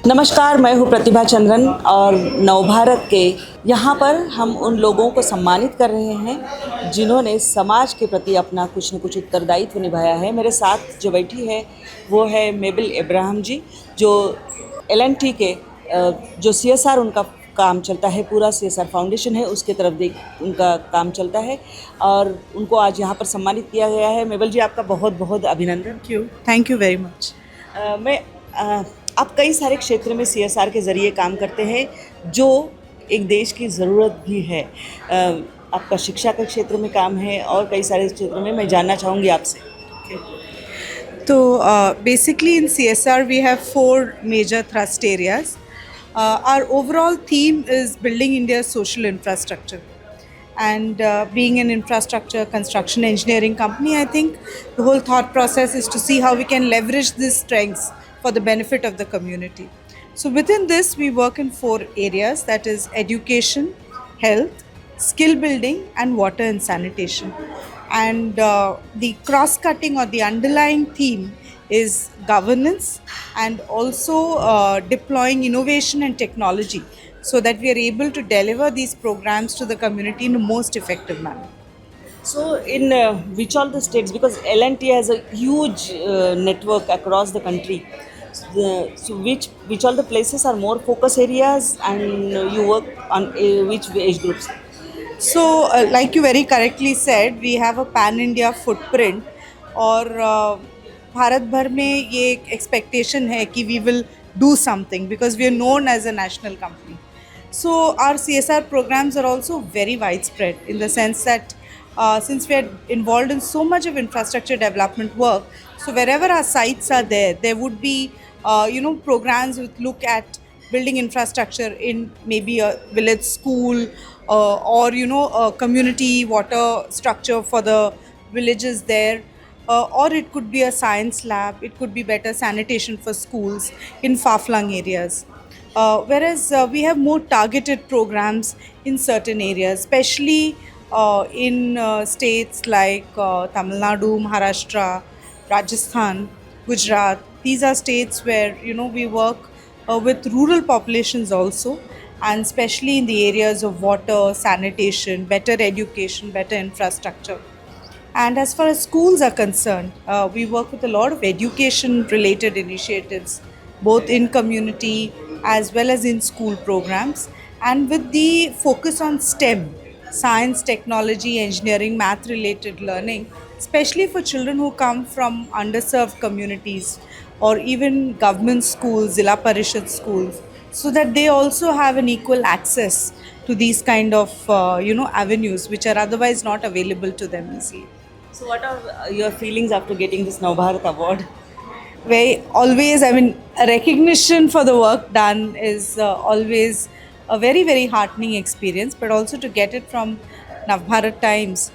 नमस्कार, मैं हूँ प्रतिभा चंद्रन और नवभारत के यहाँ पर हम उन लोगों को सम्मानित कर रहे हैं जिन्होंने समाज के प्रति अपना कुछ न कुछ उत्तरदायित्व निभाया है। मेरे साथ जो बैठी है वो है मेबल इब्राहिम जी, जो एल&टी के जो CSR उनका काम चलता है, पूरा CSR फाउंडेशन है उसके तरफ देख उनका काम चलता है और उनको आज यहाँ पर सम्मानित किया गया है। मेबल जी, आपका बहुत बहुत अभिनंदन। Thank you very much. आप कई सारे क्षेत्र में CSR के ज़रिए काम करते हैं जो एक देश की ज़रूरत भी है। आपका शिक्षा के क्षेत्र में काम है और कई सारे क्षेत्रों में मैं जानना चाहूँगी आपसे। तो basically in CSR we have four major thrust areas. Our overall theme is building India's social infrastructure. And being an infrastructure construction engineering company, I think the whole thought process is to see how we can leverage these strengths for the benefit of the community. So within this, we work in four areas, that is education, health, skill building, and water and sanitation. And the cross-cutting or the underlying theme is governance and also deploying innovation and technology so that we are able to deliver these programs to the community in the most effective manner. So in which all the states, because L&T has a huge network across the country, so which all the places are more focus areas and you work on which age groups? So, like you very correctly said, we have a pan-India footprint और भारत भर में ये एक expectation है कि we will do something because we are known as a national company. So, our CSR programs are also very widespread in the sense that since we are involved in so much of infrastructure development work, so wherever our sites are there, there would be programs which look at building infrastructure in maybe a village school or a community water structure for the villages there, or it could be a science lab, it could be better sanitation for schools in far-flung areas. Whereas we have more targeted programs in certain areas, especially in states like Tamil Nadu, Maharashtra, Rajasthan, Gujarat. These are states where we work with rural populations also, and especially in the areas of water, sanitation, better education, better infrastructure. And as far as schools are concerned, we work with a lot of education related initiatives, both in community as well as in school programs, and with the focus on STEM, science, technology, engineering, math related learning, especially for children who come from underserved communities or even government schools, Zilla Parishad schools, so that they also have an equal access to these kind of avenues which are otherwise not available to them easily. So what are your feelings after getting this Navbharat award? A recognition for the work done is always a very, very heartening experience, but also to get it from Navbharat Times,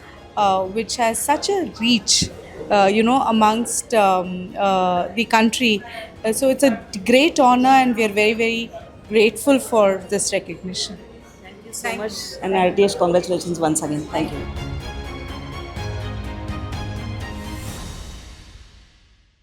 which has such a reach, amongst the country. So it's a great honor, and we are very, very grateful for this recognition. Thank you so much and heartiest congratulations once again. Thank you.